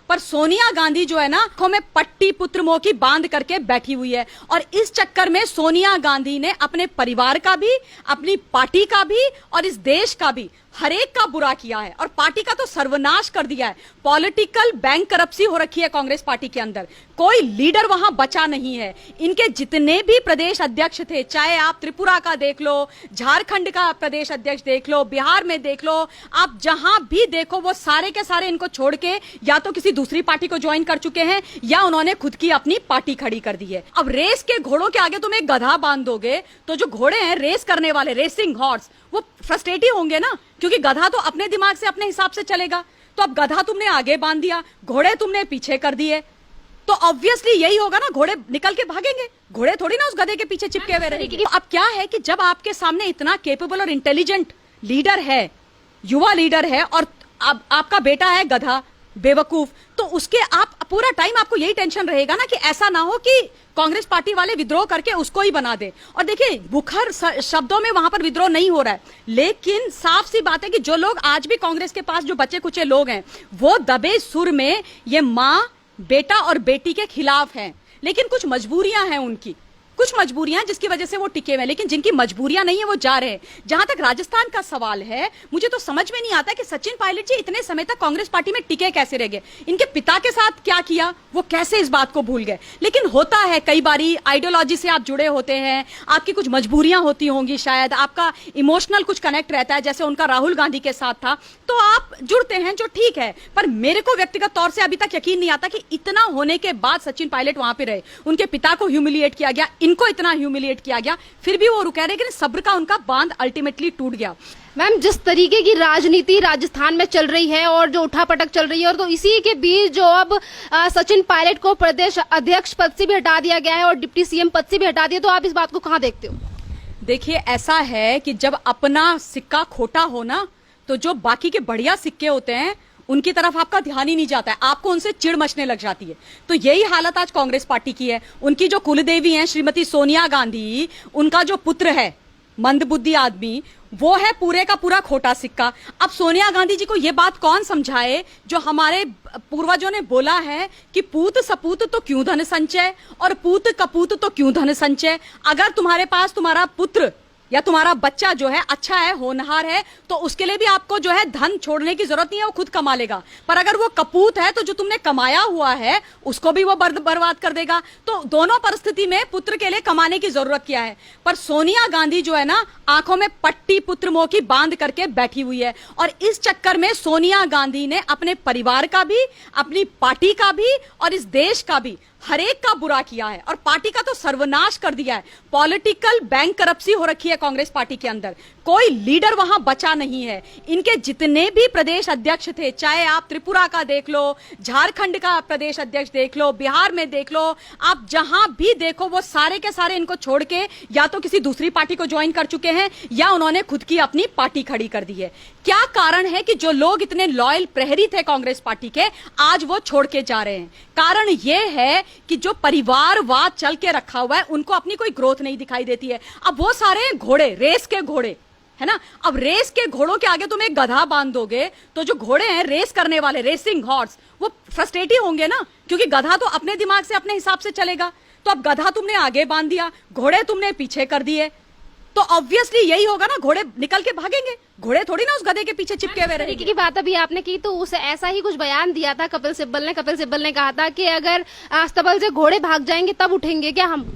पर सोनिया गांधी जो है ना, आंखों में पट्टी पुत्र मोह की बांध करके बैठी हुई है। और इस चक्कर में सोनिया गांधी ने अपने परिवार का भी, अपनी पार्टी का भी और इस देश का भी हर एक का बुरा किया है और पार्टी का तो सर्वनाश कर दिया है। पॉलिटिकल बैंक करप्सी हो रखी है कांग्रेस पार्टी के अंदर, कोई लीडर वहां बचा नहीं है। इनके जितने भी प्रदेश अध्यक्ष थे, चाहे आप त्रिपुरा का देख लो, झारखंड का प्रदेश अध्यक्ष देख लो, बिहार में देख लो, आप जहां भी देखो वो सारे के सारे इनको छोड़ के या तो किसी दूसरी पार्टी को ज्वाइन कर चुके हैं या उन्होंने खुद की अपनी पार्टी खड़ी कर दी है। अब रेस के घोड़ों के आगे तुम एक गधा बांध दोगे तो जो घोड़े हैं रेस करने वाले, रेसिंग हॉर्स, वो फ्रस्ट्रेट ही होंगे ना, क्योंकि गधा तो अपने दिमाग से अपने हिसाब से चलेगा। तो अब गधा तुमने आगे बांध दिया, घोड़े तुमने पीछे कर दिए, तो ऑब्वियसली यही होगा ना, घोड़े निकल के भागेंगे। घोड़े थोड़ी ना उस गधे के पीछे चिपके हुए रहेंगे। तो अब क्या है कि जब आपके सामने इतना कैपेबल और इंटेलिजेंट लीडर है, युवा लीडर है, और अब आपका बेटा है गधा, बेवकूफ, तो उसके आप पूरा टाइम आपको यही टेंशन रहेगा ना कि ऐसा ना हो कि कांग्रेस पार्टी वाले विद्रोह करके उसको ही बना दे। और देखिए, बुखर शब्दों में वहां पर विद्रोह नहीं हो रहा है, लेकिन साफ सी बात है कि जो लोग आज भी कांग्रेस के पास जो बचे कुचे लोग हैं, वो दबे सुर में ये मां, बेटा और बेटी के खिलाफ हैं। लेकिन कुछ मजबूरियां हैं उनकी, कुछ मजबूरियां जिसकी वजह से वो टिके हुए हैं, लेकिन जिनकी मजबूरियां नहीं है वो जा रहे हैं। जहां तक राजस्थान का सवाल है, मुझे तो समझ में नहीं आता कि सचिन पायलट जी इतने समय तक कांग्रेस पार्टी में टिके कैसे रह गए। इनके पिता के साथ क्या किया, वो कैसे इस बात को भूल गए। लेकिन होता है, कई बारी आइडियोलॉजी से आप जुड़े होते हैं, आपकी कुछ मजबूरियां होती होंगी, शायद आपका इमोशनल कुछ कनेक्ट रहता है, जैसे उनका राहुल गांधी के साथ था, तो आप जुड़ते हैं, जो ठीक है। पर मेरे को व्यक्तिगत तौर से अभी तक यकीन नहीं आता कि इतना होने के बाद सचिन पायलट वहां पे रहे। उनके पिता को ह्यूमिलिएट किया गया, इनको इतना ह्यूमिलिएट किया गया, फिर भी वो रुके, लेकिन सब्र का उनका बांध अल्टीमेटली टूट गया। मैम, जिस तरीके की राजनीति राजस्थान में चल रही है और जो उठापटक चल रही है, और तो इसी के बीच जो अब सचिन पायलट को प्रदेश अध्यक्ष पद से भी हटा दिया गया है और डिप्टी सीएम पद से भी हटा दिया, तो आप इस बात को कहां देखते हो? देखिए, ऐसा है कि जब अपना सिक्का खोटा हो ना, तो जो बाकी के बढ़िया सिक्के होते हैं उनकी तरफ आपका ध्यान ही नहीं जाता है, आपको उनसे चिढ़ मचने लग जाती है। तो यही हालत आज कांग्रेस पार्टी की है। उनकी जो कुलदेवी हैं श्रीमती सोनिया गांधी, उनका जो पुत्र है मंदबुद्धि आदमी, वो है पूरे का पूरा खोटा सिक्का। अब सोनिया गांधी जी को ये बात कौन समझाए जो हमारे पूर्वजों ने बोला है कि पूत सपूत तो क्यों धन संचय और पूत कपूत तो क्यों धन संचय। अगर तुम्हारे पास तुम्हारा पुत्र या तुम्हारा बच्चा जो है अच्छा है, होनहार है, तो उसके लिए भी आपको जो है धन छोड़ने की जरूरत नहीं है, वो खुद कमा लेगा। पर अगर वो कपूत है तो जो तुमने कमाया हुआ है उसको भी वो बर्बाद कर देगा। तो दोनों परिस्थिति में पुत्र के लिए कमाने की जरूरत क्या है। पर सोनिया गांधी जो है ना, आंखों में पट्टी पुत्र मोह की बांध करके बैठी हुई है। और इस चक्कर में सोनिया गांधी ने अपने परिवार का भी, अपनी पार्टी का भी और इस देश का भी हर एक का बुरा किया है और पार्टी का तो सर्वनाश कर दिया है। पॉलिटिकल बैंक करप्सी हो रखी है कांग्रेस पार्टी के अंदर, कोई लीडर वहां बचा नहीं है। इनके जितने भी प्रदेश अध्यक्ष थे, चाहे आप त्रिपुरा का देख लो, झारखंड का प्रदेश अध्यक्ष देख लो, बिहार में देख लो, आप जहां भी देखो वो सारे के सारे इनको छोड़ के या तो किसी दूसरी पार्टी को ज्वाइन कर चुके हैं या उन्होंने खुद की अपनी पार्टी खड़ी कर दी है। क्या कारण है कि जो लोग इतने लॉयल प्रहरी थे कांग्रेस पार्टी के, आज वो छोड़ के जा रहे हैं? कारण यह है कि जो परिवारवाद चल के रखा हुआ है, उनको अपनी कोई ग्रोथ नहीं दिखाई देती है। अब वो सारे घोड़े, रेस के घोड़े है ना, अब रेस के घोड़ों के आगे तुम एक गधा बांध दोगे तो जो घोड़े हैं रेस करने वाले, रेसिंग हॉर्स, वो फ्रस्ट्रेट ही होंगे ना, क्योंकि गधा तो अपने दिमाग से अपने हिसाब से चलेगा। तो अब गधा तुमने आगे बांध दिया, घोड़े तुमने पीछे कर दिए, तो ऑब्वियसली यही होगा ना, घोड़े निकल के भागेंगे। घोड़े थोड़ी ना उस गधे के पीछे चिपके हुए रहेंगे। की बात अभी आपने की, तो उसे ऐसा ही कुछ बयान दिया था कपिल सिब्बल ने कहा था कि अगर अस्तबल से घोड़े भाग जाएंगे तब उठेंगे क्या हम?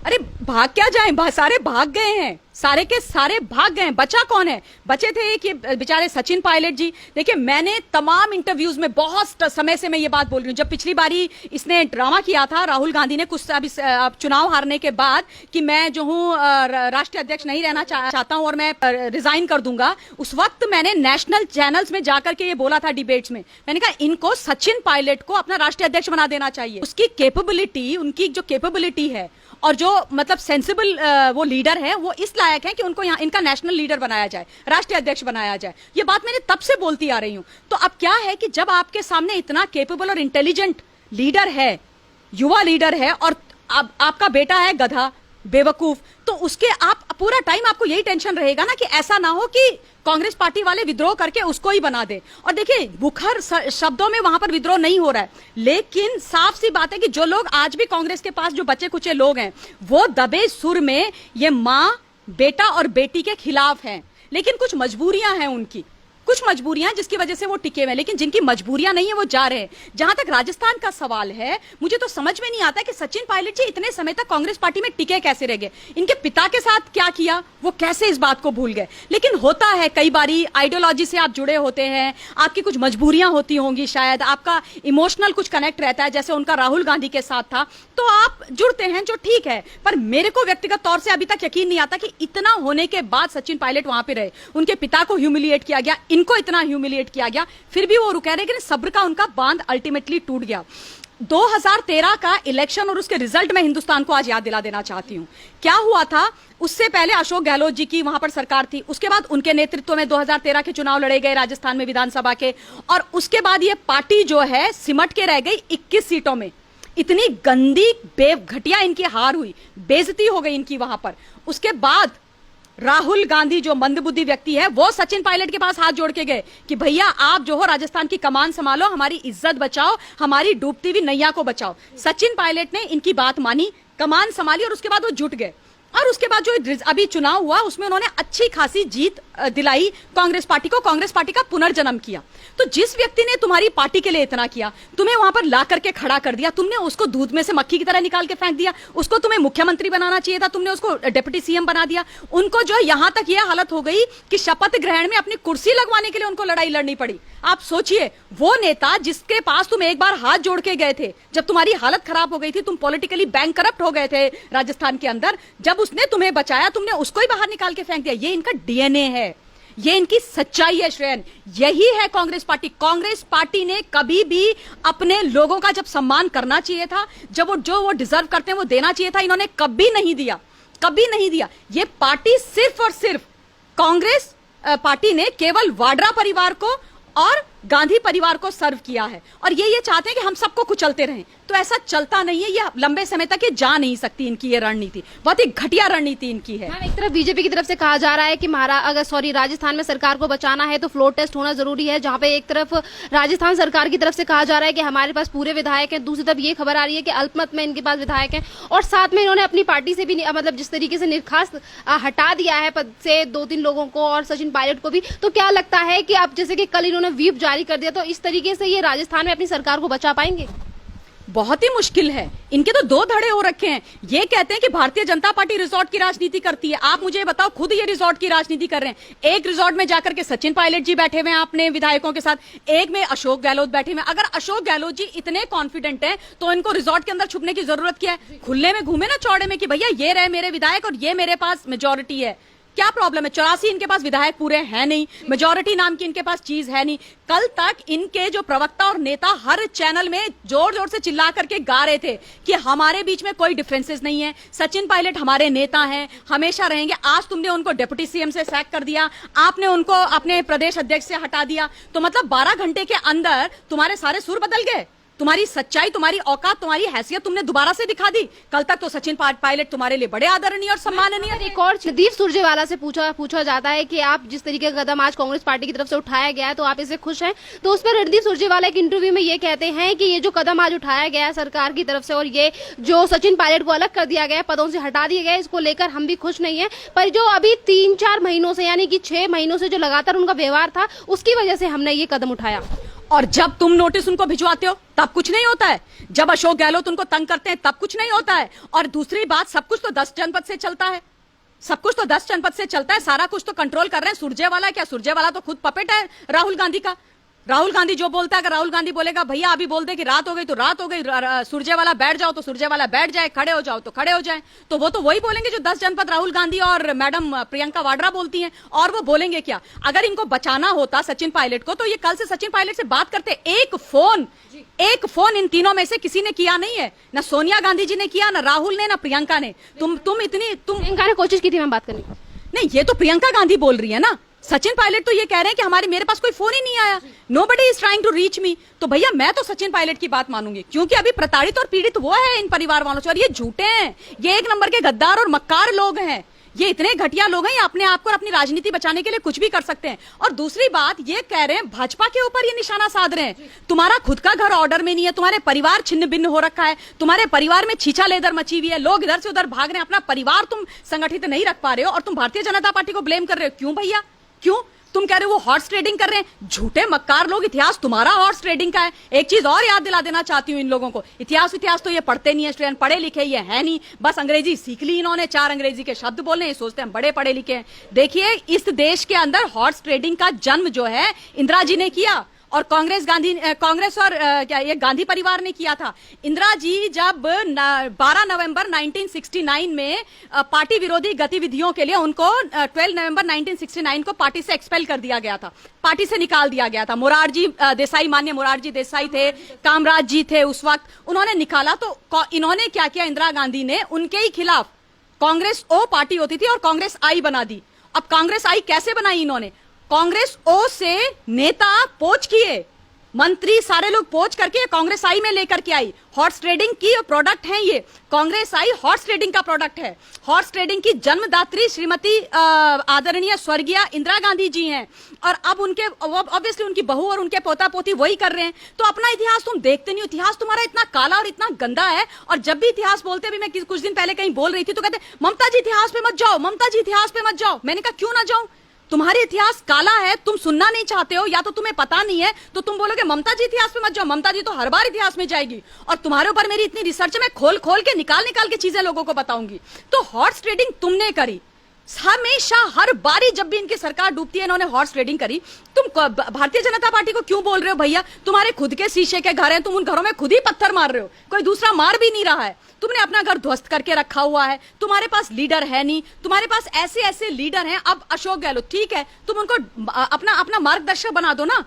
अरे भाग क्या जाएं, सारे भाग गए हैं, सारे के सारे भाग गए हैं। बचा कौन है? बचे थे एक ये बेचारे सचिन पायलट जी। देखिए, मैंने तमाम इंटरव्यूज में बहुत समय से मैं ये बात बोल रही हूँ, जब पिछली बारी इसने ड्रामा किया था राहुल गांधी ने कुछ अभी चुनाव हारने के बाद कि मैं जो हूँ राष्ट्रीय अध्यक्ष नहीं रहना चाहता हूँ और मैं रिजाइन कर दूंगा, उस वक्त मैंने नेशनल चैनल्स में जाकर के ये बोला था डिबेट्स में, मैंने कहा इनको सचिन पायलट को अपना राष्ट्रीय अध्यक्ष बना देना चाहिए। उसकी कैपेबिलिटी, उनकी जो कैपेबिलिटी है और जो मतलब सेंसिबल वो लीडर है, वो इस लायक है कि उनको यहाँ इनका नेशनल लीडर बनाया जाए, राष्ट्रीय अध्यक्ष बनाया जाए। ये बात मैंने तब से बोलती आ रही हूँ। तो अब क्या है कि जब आपके सामने इतना कैपेबल और इंटेलिजेंट लीडर है, युवा लीडर है, और अब आपका बेटा है गधा, बेवकूफ, तो उसके आप पूरा टाइम आपको यही टेंशन रहेगा ना कि ऐसा ना हो कि कांग्रेस पार्टी वाले विद्रोह करके उसको ही बना दे। और देखिए मुखर शब्दों में वहां पर विद्रोह नहीं हो रहा है, लेकिन साफ सी बात है कि जो लोग आज भी कांग्रेस के पास जो बचे कुचे लोग हैं वो दबे सुर में ये मां बेटा और बेटी के खिलाफ हैं। लेकिन कुछ मजबूरियां हैं उनकी, कुछ मजबूरियां जिसकी वजह से वो टिके हुए हैं, लेकिन जिनकी मजबूरियां नहीं है वो जा रहे हैं। जहां तक राजस्थान का सवाल है, मुझे तो समझ में नहीं आता कि सचिन पायलट जी इतने समय तक कांग्रेस पार्टी में टिके कैसे रह गए। इनके पिता के साथ क्या किया वो कैसे इस बात को भूल गए। लेकिन होता है कई बारी, आइडियोलॉजी से आप जुड़े होते हैं, आपकी कुछ मजबूरियां होती होंगी, शायद आपका इमोशनल कुछ कनेक्ट रहता है, जैसे उनका राहुल गांधी के साथ था, तो आप जुड़ते हैं, जो ठीक है। पर मेरे को व्यक्तिगत तौर से अभी तक यकीन नहीं आता कि इतना होने के बाद सचिन पायलट वहां पे रहे। उनके पिता को ह्यूमिलिएट किया गया, इनको इतना ह्यूमिलिएट किया गया, फिर भी वो रुके रहे। लेकिन सब्र का उनका बांध अल्टीमेटली टूट गया। 2013 का इलेक्शन और उसके रिजल्ट में हिंदुस्तान को आज याद दिला देना चाहती हूं। क्या हुआ था, उससे पहले अशोक गहलोत जी की वहां पर सरकार थी, उसके बाद उनके नेतृत्व में 2013 के चुनाव लड़े गए राजस्थान में विधानसभा के, और उसके बाद ये पार्टी जो है सिमट के रह गई 21 सीटों में। इतनी गंदी घटिया इनकी हार हुई, बेइज्जती हो गई इनकी वहां पर। उसके बाद राहुल गांधी जो मंदबुद्धि व्यक्ति है वो सचिन पायलट के पास हाथ जोड़ के गए कि भैया आप जो हो राजस्थान की कमान संभालो, हमारी इज्जत बचाओ, हमारी डूबती हुई नैया को बचाओ। सचिन पायलट ने इनकी बात मानी, कमान संभाली, और उसके बाद वो जुट गए। और उसके बाद जो अभी चुनाव हुआ उसमें उन्होंने अच्छी खासी जीत दिलाई कांग्रेस पार्टी को, कांग्रेस पार्टी का पुनर्जन्म किया। तो जिस व्यक्ति ने तुम्हारी पार्टी के लिए इतना किया, तुम्हें वहां पर ला करके खड़ा कर दिया, तुमने उसको दूध में से मक्खी की तरह निकाल के फेंक दिया, उसको तुम्हें मुख्यमंत्री बनाना चाहिए था, तुमने उसको डिप्टी सीएम बना दिया। उनको जो यहां तक यह हालत हो गई कि शपथ ग्रहण में अपनी कुर्सी लगवाने के लिए उनको लड़ाई लड़नी पड़ी। आप सोचिए, वो नेता जिसके पास तुम एक बार हाथ जोड़ के गए थे जब तुम्हारी हालत खराब हो गई थी, तुम पॉलिटिकली बैंक करप्ट हो गए थे राजस्थान के अंदर, जब उसने तुम्हें बचाया तुमने उसको ही बाहर निकाल के फेंक दिया। ये इनका डीएनए है, ये इनकी सच्चाई है श्रेयन। यही है कांग्रेस पार्टी। कांग्रेस पार्टी ने कभी भी अपने लोगों का जब सम्मान करना चाहिए था, जब वो जो वो डिजर्व करते हैं वो देना चाहिए था, इन्होंने कभी नहीं दिया, कभी नहीं दिया। ये पार्टी सिर्फ और सिर्फ कांग्रेस पार्टी ने केवल वाड्रा परिवार को और गांधी परिवार को सर्व किया है, और ये चाहते हैं कि हम सबको कुचलते रहें। तो ऐसा चलता नहीं है, ये लंबे समय तक ये जा नहीं सकती। इनकी ये रणनीति बहुत ही घटिया रणनीति इनकी है। एक तरफ बीजेपी की तरफ से कहा जा रहा है कि राजस्थान में सरकार को बचाना है तो फ्लोर टेस्ट होना जरूरी है, जहां पे एक तरफ राजस्थान सरकार की तरफ से कहा जा रहा है कि हमारे पास पूरे विधायक हैं, दूसरी तरफ ये खबर आ रही है कि अल्पमत में इनके पास विधायक हैं, और साथ में इन्होंने अपनी पार्टी से भी मतलब जिस तरीके से निर्खास्त हटा दिया है पद से 2-3 लोगों को और सचिन पायलट को भी। तो क्या लगता है कि अब जैसे कि कल इन्होंने व्हीप जारी कर दिया, तो इस तरीके से ये राजस्थान में अपनी सरकार को बचा पाएंगे? बहुत ही मुश्किल है। इनके तो 2 धड़े हो रखे हैं। ये कहते हैं कि भारतीय जनता पार्टी रिजॉर्ट की राजनीति करती है। आप मुझे बताओ, खुद ये रिजॉर्ट की राजनीति कर रहे हैं। एक रिजॉर्ट में जाकर के सचिन पायलट जी बैठे हुए हैं अपने विधायकों के साथ, एक में अशोक गहलोत बैठे हुए हैं। अगर अशोक गहलोत जी इतने कॉन्फिडेंट हैं तो इनको रिजॉर्ट के अंदर छुपने की जरूरत क्या है? खुले में घूमे ना चौड़े में कि भैया ये रहे मेरे विधायक और ये मेरे पास मेजोरिटी है। क्या प्रॉब्लम है? 84 इनके पास विधायक पूरे हैं नहीं, मेजोरिटी नाम की इनके पास चीज है नहीं। कल तक इनके जो प्रवक्ता और नेता हर चैनल में जोर जोर से चिल्ला करके गा रहे थे कि हमारे बीच में कोई डिफरेंसेस नहीं है, सचिन पायलट हमारे नेता हैं, हमेशा रहेंगे। आज तुमने उनको डिप्टी सीएम से सैक कर दिया, आपने उनको अपने प्रदेश अध्यक्ष से हटा दिया, तो मतलब 12 घंटे के अंदर तुम्हारे सारे सुर बदल गए। तुम्हारी सच्चाई, तुम्हारी औकात, तुम्हारी हैसियत तुमने दोबारा से दिखा दी। कल तक तो सचिन पायलट तुम्हारे लिए बड़े आदरणीय और सम्माननीय। एक और रणदीप सुरजेवाला से पूछा जाता है कि आप जिस तरीके का कदम आज कांग्रेस पार्टी की तरफ से उठाया गया है तो आप इससे खुश हैं? तो उस पर रणदीप सुरजेवाला एक इंटरव्यू में ये कहते हैं कि ये जो कदम आज उठाया गया है सरकार की तरफ से और ये जो सचिन पायलट को अलग कर दिया गया है, पदों से हटा दिया गया है, इसको लेकर हम भी खुश नहीं है। पर जो अभी 3-4 महीनों से यानी कि 6 महीनों से जो लगातार उनका व्यवहार था उसकी वजह से हमने ये कदम उठाया। और जब तुम नोटिस उनको भिजवाते हो तब कुछ नहीं होता है, जब अशोक गहलोत उनको तंग करते हैं तब कुछ नहीं होता है। और दूसरी बात, सब कुछ तो 10 जनपद से चलता है, सब कुछ तो 10 जनपद से चलता है, सारा कुछ तो कंट्रोल कर रहे हैं सुरजेवाला। क्या सुरजेवाला तो खुद पपेट है राहुल गांधी का। राहुल गांधी जो बोलता है, अगर राहुल गांधी बोलेगा भैया अभी बोल दे कि रात हो गई तो रात हो गई, सुरजेवाला बैठ जाओ तो सुरजेवाला बैठ जाए, खड़े हो जाओ तो खड़े हो जाए, तो वो तो वही बोलेंगे जो 10 जनपद राहुल गांधी और मैडम प्रियंका वाड्रा बोलती हैं। और वो बोलेंगे क्या? अगर इनको बचाना होता सचिन पायलट को तो ये कल से सचिन पायलट से बात करते। एक फोन इन तीनों में से किसी ने किया नहीं है, ना सोनिया गांधी जी ने किया, ना राहुल ने, ना प्रियंका ने। तुम प्रियंका ने कोशिश की थी मैं बात करने की। नहीं, ये तो प्रियंका गांधी बोल रही है ना, सचिन पायलट तो ये कह रहे हैं कि हमारे मेरे पास कोई फोन ही नहीं आया, nobody is trying to reach me. तो भैया मैं तो सचिन पायलट की बात मानूंगी, क्योंकि अभी प्रताड़ित और पीड़ित वो है इन परिवार वालों से, और ये झूठे हैं, ये एक नंबर के गद्दार और मक्कार लोग हैं, ये इतने घटिया लोग हैं, ये अपने आप को और अपनी राजनीति बचाने के लिए कुछ भी कर सकते हैं। और दूसरी बात ये कह रहे हैं भाजपा के ऊपर ये निशाना साध रहे हैं, तुम्हारा खुद का घर ऑर्डर में नहीं है, तुम्हारे परिवार छिन्न भिन्न हो रखा है, तुम्हारे परिवार में छीछा लेदर मची हुई है, लोग इधर से उधर भाग रहे हैं, अपना परिवार तुम संगठित नहीं रख पा रहे हो, और तुम भारतीय जनता पार्टी को ब्लेम कर रहे हो। क्यों भैया, क्यों? तुम कह रहे हो वो हॉर्स ट्रेडिंग कर रहे हैं, झूठे मक्कार लोग, इतिहास तुम्हारा हॉर्स ट्रेडिंग का है। एक चीज और याद दिला देना चाहती हूं इन लोगों को, इतिहास तो ये पढ़ते नहीं है, स्टूडेंट पढ़े लिखे ये है नहीं, बस अंग्रेजी सीख ली इन्होंने, 4 अंग्रेजी के शब्द बोलने, ये सोचते हैं बड़े पढ़े लिखे हैं। देखिए इस देश के अंदर हॉर्स ट्रेडिंग का जन्म जो है इंदिरा जी ने किया, और कांग्रेस और क्या ये गांधी परिवार ने किया था। इंदिरा जी जब 12 नवंबर 1969 में पार्टी विरोधी गतिविधियों के लिए उनको 12 नवंबर 1969 को पार्टी से एक्सपेल कर दिया गया था, पार्टी से निकाल दिया गया था। मोरारजी देसाई, माननीय मोरारजी देसाई थे, कामराज जी थे उस वक्त, उन्होंने निकाला। तो इन्होंने क्या किया, इंदिरा गांधी ने उनके ही खिलाफ, कांग्रेस ओ पार्टी होती थी और कांग्रेस आई बना दी। अब कांग्रेस आई कैसे बनाई इन्होंने, कांग्रेस ओ से नेता पोच किए, मंत्री सारे लोग पोच करके कांग्रेस आई में लेकर के आई। हॉर्स ट्रेडिंग की प्रोडक्ट है ये, कांग्रेस आई हॉर्स ट्रेडिंग का प्रोडक्ट है। हॉर्स ट्रेडिंग की जन्मदात्री श्रीमती आदरणीय स्वर्गीय इंदिरा गांधी जी हैं, और अब उनके ऑब्वियसली उनकी बहू और उनके पोता पोती वही कर रहे हैं। तो अपना इतिहास तुम देखते नहीं हो, इतिहास तुम्हारा इतना काला और इतना गंदा है। और जब भी इतिहास बोलते, भी मैं कुछ दिन पहले कहीं बोल रही थी तो कहते ममता जी इतिहास पे मत जाओ, ममता जी इतिहास पे मत जाओ। मैंने कहा क्यों ना जाऊं, तुम्हारे इतिहास काला है, तुम सुनना नहीं चाहते हो, या तो तुम्हें पता नहीं है, तो तुम बोलोगे ममता जी इतिहास पे मत जाओ। ममता जी तो हर बार इतिहास में जाएगी, और तुम्हारे ऊपर मेरी इतनी रिसर्च है, मैं खोल खोल के निकाल के चीजें लोगों को बताऊंगी। तो हॉर्स ट्रेडिंग तुमने करी हमेशा, हर बारी जब भी इनकी सरकार डूबती है इन्होंने हॉर्स ट्रेडिंग करी। तुम भारतीय जनता पार्टी को क्यों बोल रहे हो भैया, तुम्हारे खुद के शीशे के घर हैं, तुम उन घरों में खुद ही पत्थर मार रहे हो, कोई दूसरा मार भी नहीं रहा है। तुमने अपना घर ध्वस्त करके रखा हुआ है, तुम्हारे पास लीडर है नहीं, तुम्हारे पास ऐसे ऐसे लीडर हैं। अब अशोक गहलोत ठीक है, तुम उनको अपना मार्गदर्शक बना दो ना,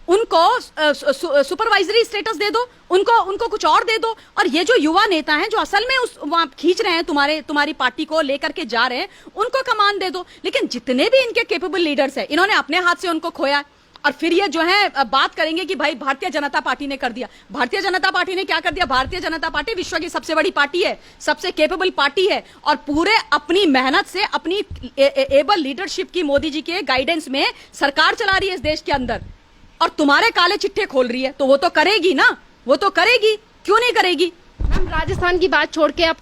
उनको सुपरवाइजरी स्टेटस दे दो, उनको कुछ और दे दो। और ये जो युवा नेता हैं जो असल में उस वहां खींच रहे हैं तुम्हारी पार्टी को लेकर के जा रहे हैं, उनको कमान दे दो। लेकिन जितने भी इनके कैपेबल लीडर्स हैं, इन्होंने अपने हाथ से उनको खोया। और फिर ये जो है बात करेंगे कि भाई भारतीय जनता पार्टी ने कर दिया। भारतीय जनता पार्टी ने क्या कर दिया, भारतीय जनता पार्टी विश्व की सबसे बड़ी पार्टी है, सबसे कैपेबल पार्टी है, और पूरे अपनी मेहनत से, अपनी एबल लीडरशिप की, मोदी जी के गाइडेंस में सरकार चला रही है इस देश के अंदर, और तुम्हारे काले चिट्ठे खोल रही है। तो वो तो करेगी ना, वो तो करेगी, क्यों नहीं करेगी। हम राजस्थान की बात छोड़ के अब